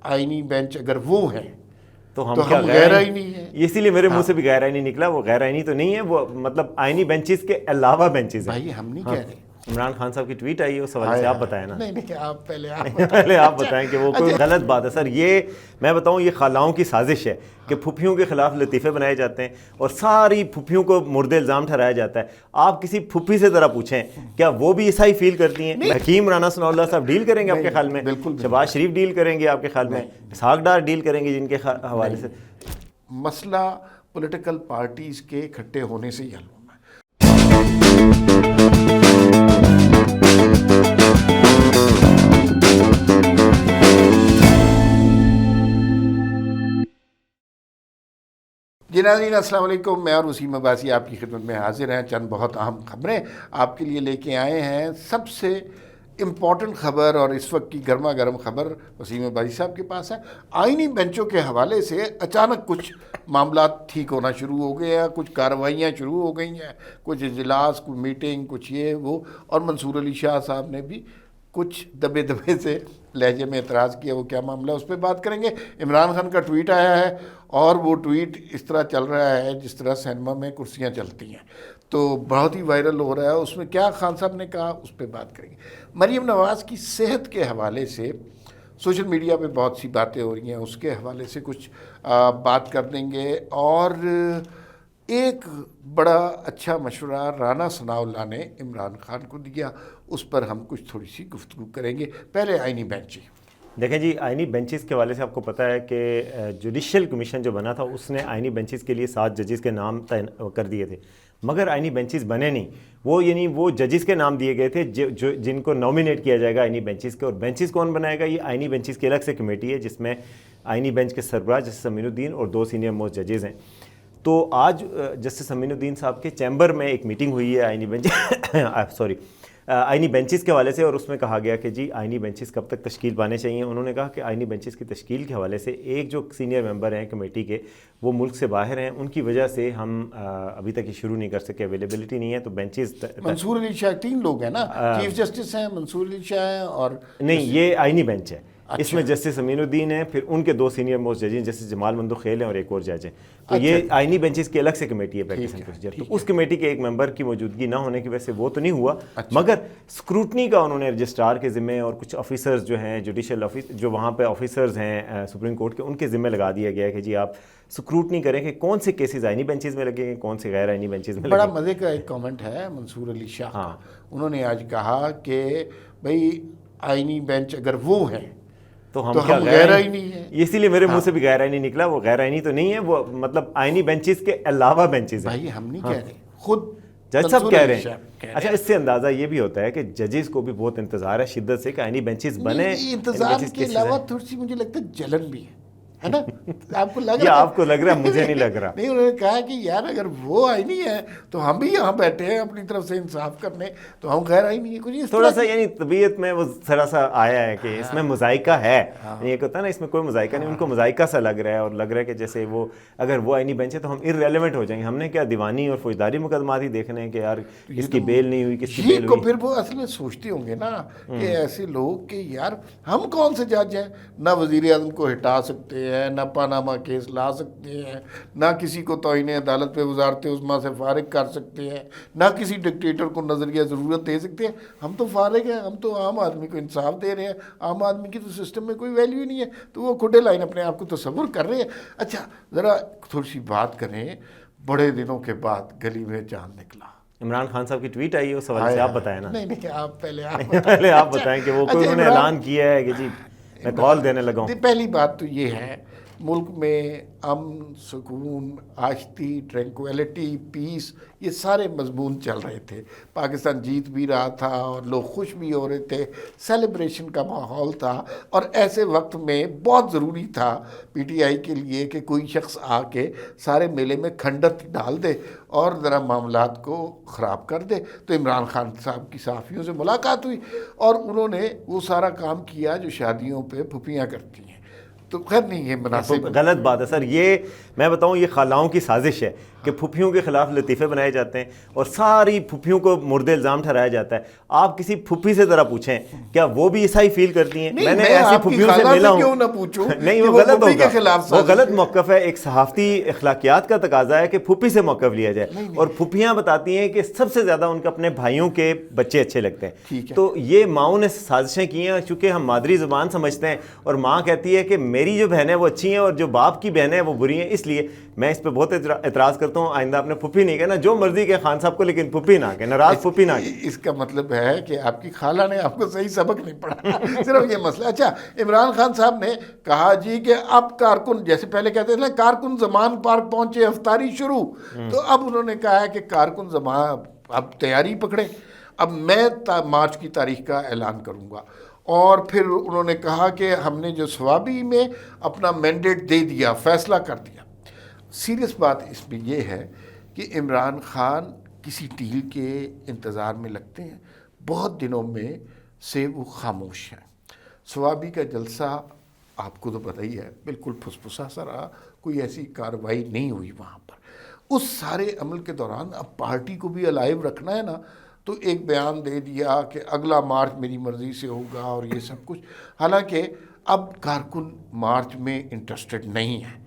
آئینی بینچ اگر وہ ہے تو تو ہم غیر آئینی ہیں. اسی لیے میرے منہ سے بھی غیر آئینی نکلا. وہ غیر آئینی تو نہیں ہے, وہ مطلب آئینی بینچز کے علاوہ بینچز ہیں. بھائی ہم نہیں کہہ رہے. عمران خان صاحب کی ٹویٹ آئی ہے, اس حوالے سے آپ بتائیں نا. نہیں آپ پہلے آپ بتائیں کہ وہ کوئی غلط بات ہے. سر یہ میں بتاؤں, یہ خالاؤں کی سازش ہے کہ پھپھیوں کے خلاف لطیفے بنائے جاتے ہیں اور ساری پھپھیوں کو مرد الزام ٹھہرایا جاتا ہے. آپ کسی پھپھی سے ذرا پوچھیں کیا وہ بھی ایسا ہی فیل کرتی ہیں؟ حکیم رانا ثناء اللہ صاحب ڈیل کریں گے آپ کے خیال میں؟ شہباز شریف ڈیل کریں گے آپ کے خیال میں؟ اسحاق ڈار ڈیل کریں گے جن کے حوالے سے؟ مسئلہ پولیٹیکل پارٹیز کے اکٹھے ہونے سے ہی حل ہونا ہے. جی ناظرین السلام علیکم, میں اور وسیم عباسی آپ کی خدمت میں حاضر ہیں. چند بہت اہم خبریں آپ کے لیے لے کے آئے ہیں. سب سے امپورٹنٹ خبر اور اس وقت کی گرما گرم خبر وسیم عباسی صاحب کے پاس ہے. آئینی بینچوں کے حوالے سے اچانک کچھ معاملات ٹھیک ہونا شروع ہو گئے ہیں, کچھ کارروائیاں شروع ہو گئی ہیں, کچھ اجلاس, کچھ میٹنگ, کچھ یہ وہ. اور منصور علی شاہ صاحب نے بھی کچھ دبے سے لہجے میں اعتراض کیا. وہ کیا معاملہ ہے اس پہ بات کریں گے. عمران خان کا ٹویٹ آیا ہے اور وہ ٹویٹ اس طرح چل رہا ہے جس طرح سینما میں کرسیاں چلتی ہیں, تو بہت ہی وائرل ہو رہا ہے. اس میں کیا خان صاحب نے کہا اس پہ بات کریں گے. مریم نواز کی صحت کے حوالے سے سوشل میڈیا پہ بہت سی باتیں ہو رہی ہیں, اس کے حوالے سے کچھ بات کر دیں گے. اور ایک بڑا اچھا مشورہ رانا ثناء اللہ نے عمران خان کو دیا, اس پر ہم کچھ تھوڑی سی گفتگو کریں گے. پہلے آئینی بینچ. دیکھیں جی, آئینی بینچز کے حوالے سے آپ کو پتہ ہے کہ جوڈیشل کمیشن جو بنا تھا اس نے آئینی بینچز کے لیے 7 ججز کے نام کر دیے تھے, مگر آئینی بینچز بنے نہیں. وہ ججز کے نام دیے گئے تھے جن کو نامینیٹ کیا جائے گا آئینی بینچز کے. اور بینچز کون بنائے گا؟ یہ آئینی بینچز کی الگ سے کمیٹی ہے جس میں آئینی بینچ کے سربراہ جسٹس امین الدین اور 2 سینئر موسٹ ججز ہیں. تو آج جسٹس امین الدین صاحب کے چیمبر میں ایک میٹنگ ہوئی ہے آئینی بینچز کے حوالے سے, اور اس میں کہا گیا کہ جی آئینی بینچز کب تک تشکیل پانے چاہیے. انہوں نے کہا کہ آئینی بینچز کی تشکیل کے حوالے سے ایک جو سینئر ممبر ہیں کمیٹی کے وہ ملک سے باہر ہیں, ان کی وجہ سے ہم ابھی تک یہ شروع نہیں کر سکے, اویلیبلٹی نہیں ہے. تو بینچز منصور علی شاہ 3 لوگ ہیں نا, چیف جسٹس ہیں منصور علی شاہ ہیں اور نہیں, یہ آئینی بینچ ہے. اس میں جسٹس امین الدین ہیں, پھر ان کے 2 سینئر موسٹ ججز جسٹس جمال مندوخیل ہیں اور ایک اور جج ہیں. تو یہ آئینی بینچز کی الگ سے کمیٹی ہے پریکٹس اینڈ پروسیجر. تو اس کمیٹی کے ایک ممبر کی موجودگی نہ ہونے کی وجہ سے وہ تو نہیں ہوا, مگر اسکروٹنی کا انہوں نے رجسٹرار کے ذمے اور کچھ آفیسرز جو ہیں جوڈیشل جو وہاں پہ آفیسرز ہیں سپریم کورٹ کے, ان کے ذمے لگا دیا گیا ہے کہ جی آپ اسکروٹنی کریں کہ کون سے کیسز آئینی بینچز میں لگیں گے, کون سے غیر آئینی بینچز میں لگیں گے. بڑا مزے کا ایک کامنٹ ہے منصور علی شاہ کا. انہوں نے آج کہا کہ بھئی آئینی بینچ اگر وہ ہے تو ہم غیر آئینی ہیں. اسی لیے میرے منہ سے بھی غیر آئینی نکلا. وہ غیر آئینی تو نہیں ہے, وہ مطلب آئینی بینچز کے علاوہ بینچز ہیں. بھائی ہم نہیں کہہ رہے, خود جج صاحب کہہ رہے ہیں. اچھا, اس سے اندازہ یہ بھی ہوتا ہے کہ ججز کو بھی بہت انتظار ہے شدت سے کہ آئینی بینچز بنے. انتظار کے علاوہ تھوڑی سی مجھے لگتا ہے جلن بھی ہے نا. آپ کو لگ رہا ہے؟ آپ کو لگ رہا ہے, مجھے نہیں لگ رہا. نہیں, انہوں نے کہا کہ یار اگر وہ آئینی ہے تو ہم بھی یہاں بیٹھے ہیں اپنی طرف سے انصاف کرنے, تو ہم غیر آئینی ہیں. کچھ تھوڑا سا یعنی طبیعت میں وہ ذرا سا آیا ہے کہ اس میں مذائقہ ہے. یہ ہوتا ہے نا, اس میں کوئی مذائقہ نہیں, ان کو مذائقہ سا لگ رہا ہے. اور لگ رہا ہے کہ جیسے وہ اگر وہ آئینی بینچ ہے تو ہم ارریلیونٹ ہو جائیں گے. ہم نے کیا دیوانی اور فوجداری مقدمات ہی دیکھنے ہیں کہ یار اس کی بیل نہیں ہوئی, کس کی بیل ہوئی. پھر وہ اصل میں سوچتے ہوں گے نا کہ ایسے لوگ کہ یار ہم کون سے جج ہیں, نہ وزیر اعظم کو ہٹا سکتے ہیں, نہ پاناما کیس لا سکتے ہیں, نہ کسی کو توہین عدالت پہ وزارت عظمیٰ سے فارغ کر سکتے ہیں, نہ کسی ڈکٹیٹر کو نظریہ ضرورت دے سکتے ہیں. ہم تو فارغ ہیں, ہم تو عام آدمی کو انصاف دے رہے ہیں. عام آدمی کی تو سسٹم میں کوئی ویلیو ہی نہیں ہے, تو وہ کھڈے لائن اپنے آپ کو تصور کر رہے ہیں. اچھا ذرا تھوڑی سی بات کریں, بڑے دنوں کے بعد گلی میں چاند نکلا. عمران خان صاحب کی ٹویٹ آئی ہے, اس حوالے سے آپ بتائیں نا. نہیں آپ پہلے آپ بتائیں کہ وہ کوئی انہوں نے اعلان کیا ہے کہ جی میں کال دینے لگا ہوں. پہلی بات تو یہ ہے, ملک میں امن, سکون, آشتی, ٹرینکویلٹی, پیس, یہ سارے مضمون چل رہے تھے. پاکستان جیت بھی رہا تھا اور لوگ خوش بھی ہو رہے تھے, سیلیبریشن کا ماحول تھا. اور ایسے وقت میں بہت ضروری تھا پی ٹی آئی کے لیے کہ کوئی شخص آ کے سارے میلے میں کھنڈت ڈال دے اور ذرا معاملات کو خراب کر دے. تو عمران خان صاحب کی صحافیوں سے ملاقات ہوئی اور انہوں نے وہ سارا کام کیا جو شادیوں پہ پھپھیاں کرتی ہیں. تو خیر نہیں یہ مناسب غلط بات ہے سر. یہ میں بتاؤں یہ خالاؤں کی سازش ہے کہ پھپھیوں کے خلاف لطیفے بنائے جاتے ہیں اور ساری پھپھیوں کو مرد الزام ٹھہرایا جاتا ہے. آپ کسی پھپھی سے ذرا پوچھیں کیا وہ بھی ایسا ہی فیل کرتی ہیں؟ میں نے ایسی پھپھیوں سے ملا ہوں. کیوں نہ پوچھوں نہیں وہ غلط ہوگا, وہ غلط موقف ہے. ایک صحافتی اخلاقیات کا تقاضا ہے کہ پھپھی سے موقف لیا جائے, اور پھپھیاں بتاتی ہیں کہ سب سے زیادہ ان کو اپنے بھائیوں کے بچے اچھے لگتے ہیں. تو یہ ماؤں نے سازشیں کی ہیں چونکہ ہم مادری زبان سمجھتے ہیں, اور ماں کہتی ہے کہ میری جو بہنیں وہ اچھی ہیں اور جو باپ کی بہنیں وہ بری ہیں. اس لیے میں اس پہ بہت اعتراض کرتا ہوں. آئندہ اپنے پھپھی نہیں کہنا, جو مرضی کہ خان صاحب کو, لیکن پھپھی نہ کہ ناراض پھپھی نہ کہ. اس کا مطلب ہے کہ آپ کی خالہ نے آپ کو صحیح سبق نہیں پڑھا, صرف یہ مسئلہ. اچھا عمران خان صاحب نے کہا جی کہ اب کارکن, جیسے پہلے کہتے تھے نا کارکن زمان پارک پہنچے افطاری شروع, تو اب انہوں نے کہا ہے کہ کارکن زمان اب تیاری پکڑے, اب میں مارچ کی تاریخ کا اعلان کروں گا. اور پھر انہوں نے کہا کہ ہم نے جو سوابی میں اپنا مینڈیٹ دے دیا, فیصلہ کر دیا. سیریس بات اس میں یہ ہے کہ عمران خان کسی ڈیل کے انتظار میں لگتے ہیں. بہت دنوں میں سے وہ خاموش ہیں. سوابی کا جلسہ آپ کو تو پتہ ہی ہے بالکل پھسپھسا سا رہا, کوئی ایسی کارروائی نہیں ہوئی وہاں پر. اس سارے عمل کے دوران اب پارٹی کو بھی الائیو رکھنا ہے نا, تو ایک بیان دے دیا کہ اگلا مارچ میری مرضی سے ہوگا اور یہ سب کچھ. حالانکہ اب کارکن مارچ میں انٹرسٹڈ نہیں ہے,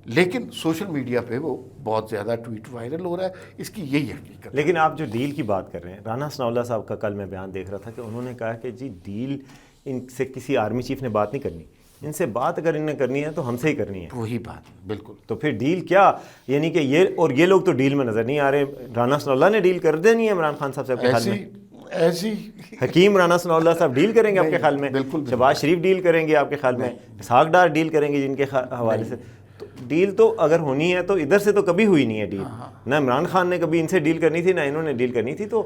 لیکن سوشل میڈیا پہ وہ بہت زیادہ ٹویٹ وائرل ہو رہا ہے, اس کی یہی حقیقت. لیکن آپ جو ڈیل کی بات کر رہے ہیں, رانا ثناءاللہ صاحب کا کل میں بیان دیکھ رہا تھا کہ انہوں نے کہا کہ جی ڈیل ان سے کسی آرمی چیف نے بات نہیں کرنی, ان سے بات اگر انہیں کرنی ہے تو ہم سے ہی کرنی ہے. وہی بات بالکل. تو پھر ڈیل کیا, یعنی کہ یہ لوگ تو ڈیل میں نظر نہیں آ رہے. رانا ثناءاللہ نے ڈیل کر دینی ہے عمران خان صاحب سے آپ کے خیال میں؟ ایسی حکیم رانا ثناءاللہ صاحب ڈیل کریں گے آپ کے خیال میں؟ بالکل. شہباز شریف ڈیل کریں گے آپ کے خیال میں؟ اسحاق ڈار ڈیل کریں گے جن کے حوالے سے؟ تو ڈیل تو اگر ہونی ہے تو ادھر سے تو کبھی ہوئی نہیں ہے ڈیل. نہ عمران خان نے کبھی ان سے ڈیل کرنی تھی, نہ انہوں نے ڈیل کرنی تھی. تو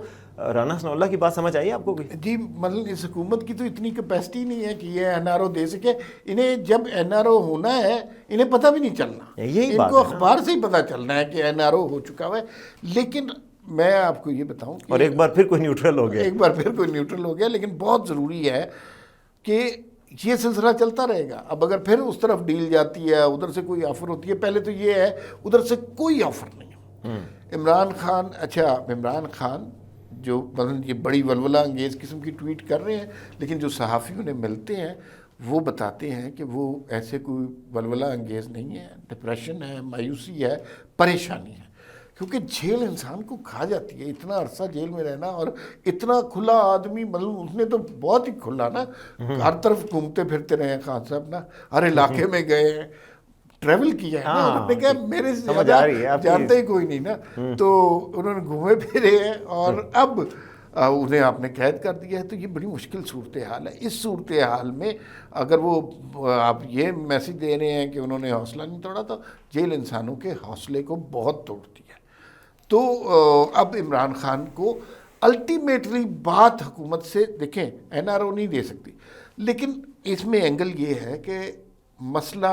رانا ثناءاللہ کی بات سمجھ آئی آپ کو؟ جی مطلب اس حکومت کی تو اتنی کیپیسٹی نہیں ہے کہ یہ این آر او دے سکے. انہیں جب این آر او ہونا ہے انہیں پتہ بھی نہیں چلنا, ان کو اخبار سے ہی پتہ چلنا ہے کہ این آر او ہو چکا ہے. لیکن میں آپ کو یہ بتاؤں اور ایک بار پھر کوئی نیوٹرل ہو گیا, لیکن بہت ضروری ہے کہ یہ سلسلہ چلتا رہے گا. اب اگر پھر اس طرف ڈیل جاتی ہے, ادھر سے کوئی آفر ہوتی ہے, پہلے تو یہ ہے ادھر سے کوئی آفر نہیں ہے. عمران خان جو مثلا یہ بڑی ولولہ انگیز قسم کی ٹویٹ کر رہے ہیں, لیکن جو صحافیوں نے ملتے ہیں وہ بتاتے ہیں کہ وہ ایسے کوئی ولولہ انگیز نہیں ہے. ڈپریشن ہے, مایوسی ہے, پریشانی ہے, کیونکہ جیل انسان کو کھا جاتی ہے. اتنا عرصہ جیل میں رہنا اور اتنا کھلا آدمی, مطلب اس نے تو بہت ہی کھلا نا, ہر طرف گھومتے پھرتے رہے ہیں خان صاحب نا, ہر علاقے میں گئے ہیں, ٹریول کیا ہے نا. انہوں نے کہا میرے سے زیادہ جانتے ہی کوئی نہیں نا, تو انہوں نے گھومے پھرے ہیں اور اب انہیں آپ نے قید کر دیا ہے. تو یہ بڑی مشکل صورتحال ہے. اس صورتحال میں اگر وہ آپ یہ میسج دے رہے ہیں کہ انہوں نے حوصلہ نہیں توڑا, تو جیل انسانوں کے حوصلے کو بہت توڑتی ہے. تو اب عمران خان کو الٹیمیٹلی بات حکومت سے, دیکھیں این آر او نہیں دے سکتی, لیکن اس میں اینگل یہ ہے کہ مسئلہ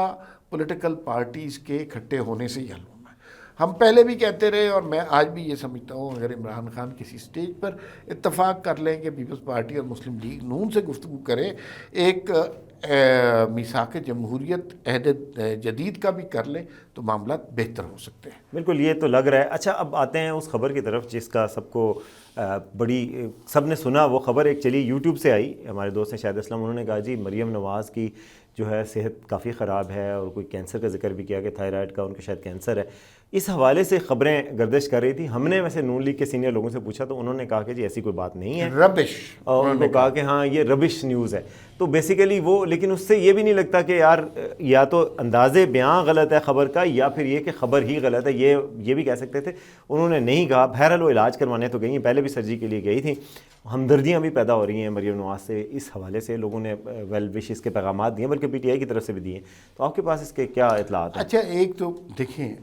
پولیٹیکل پارٹیز کے اکٹھے ہونے سے ہی حل ہونا ہے. ہم پہلے بھی کہتے رہے اور میں آج بھی یہ سمجھتا ہوں, اگر عمران خان کسی سٹیج پر اتفاق کر لیں کہ پیپلز پارٹی اور مسلم لیگ نون سے گفتگو کریں, ایک میثاق جمہوریت عہد جدید کا بھی کر لیں, تو معاملات بہتر ہو سکتے ہیں. بالکل, یہ تو لگ رہا ہے. اچھا اب آتے ہیں اس خبر کی طرف جس کا سب کو بڑی سب نے سنا. وہ خبر ایک چلی یوٹیوب سے آئی, ہمارے دوست ہیں شاہد اسلم, انہوں نے کہا جی مریم نواز کی جو ہے صحت کافی خراب ہے, اور کوئی کینسر کا ذکر بھی کیا کہ تھائرائڈ کا ان کا شاید کینسر ہے. اس حوالے سے خبریں گردش کر رہی تھی. ہم نے ویسے نون لیگ کے سینئر لوگوں سے پوچھا تو انہوں نے کہا کہ جی ایسی کوئی بات نہیں ہے, ربش, اور ان کو کہا کہ ہاں یہ ربش نیوز ہے. تو بیسیکلی وہ, لیکن اس سے یہ بھی نہیں لگتا کہ یار یا تو انداز بیاں غلط ہے خبر کا, یا پھر یہ کہ خبر ہی غلط ہے, یہ بھی کہہ سکتے تھے. انہوں نے نہیں کہا. بہرحال وہ علاج کروانے تو گئی ہیں, پہلے بھی سرجری کے لیے گئی تھیں. ہمدردیاں بھی پیدا ہو رہی ہیں مریم نواز سے. اس حوالے سے لوگوں نے ویل وشز کے پیغامات دیے, بلکہ پی ٹی آئی کی طرف سے بھی دیے. تو آپ کے پاس اس کے کیا اطلاعات ہیں؟ اچھا ایک تو دیکھیں,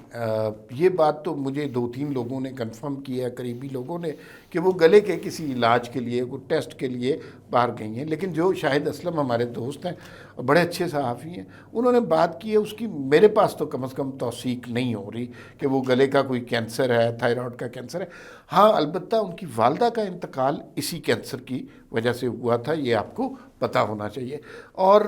یہ بات تو مجھے 2-3 لوگوں نے کنفرم کیا, قریبی لوگوں نے, کہ وہ گلے کے کسی علاج کے لیے, کوئی ٹیسٹ کے لیے باہر گئی ہیں. لیکن جو شاہد اسلم ہمارے دوست ہیں, بڑے اچھے صحافی ہیں، انہوں نے بات کی ہے اس کی میرے پاس تو کم از کم توثیق نہیں ہو رہی کہ وہ گلے کا کوئی کینسر ہے، تھائرائیڈ کا کینسر ہے. ہاں البتہ ان کی والدہ کا انتقال اسی کینسر کی وجہ سے ہوا تھا، یہ آپ کو پتہ ہونا چاہیے. اور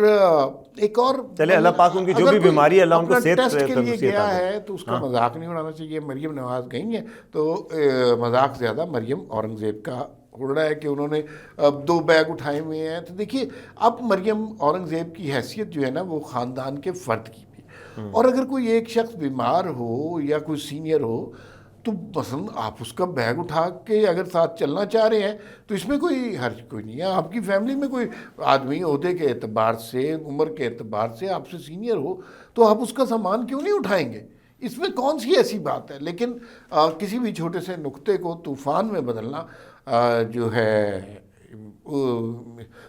ایک اور چلے اللہ پاک ان کی جو بھی بیماری ہے اللہ ان کو صحت ٹیسٹ کے لیے گیا ہے تو اس کا مذاق نہیں اڑانا چاہیے. مریم نواز گئی ہیں تو مذاق زیادہ مریم اورنگزیب کا اڑ رہا ہے کہ انہوں نے اب 2 بیگ اٹھائے ہوئے ہیں. تو دیکھیے اب مریم اورنگزیب کی حیثیت جو ہے نا وہ خاندان کے فرد کی بھی، اور اگر کوئی ایک شخص بیمار ہو یا کوئی سینئر ہو تو مثلا آپ اس کا بیگ اٹھا کے اگر ساتھ چلنا چاہ رہے ہیں تو اس میں کوئی حرج کوئی نہیں ہے. آپ کی فیملی میں کوئی آدمی عہدے کے اعتبار سے، عمر کے اعتبار سے آپ سے سینئر ہو تو آپ اس کا سامان کیوں نہیں اٹھائیں گے؟ اس میں کون سی ایسی بات ہے؟ لیکن کسی بھی چھوٹے سے نقطے کو طوفان میں بدلنا جو ہے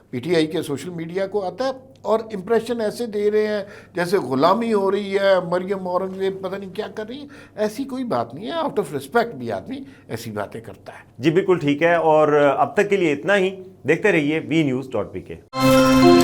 پی ٹی آئی کے سوشل میڈیا کو آتا ہے، اور امپریشن ایسے دے رہے ہیں جیسے غلامی ہو رہی ہے، مریم اورنگزیب پتہ نہیں کیا کر رہی ہیں. ایسی کوئی بات نہیں ہے، آؤٹ آف ریسپیکٹ بھی آدمی ایسی باتیں کرتا ہے. جی بالکل ٹھیک ہے، اور اب تک کے لیے اتنا ہی. دیکھتے رہیے VNews.pk.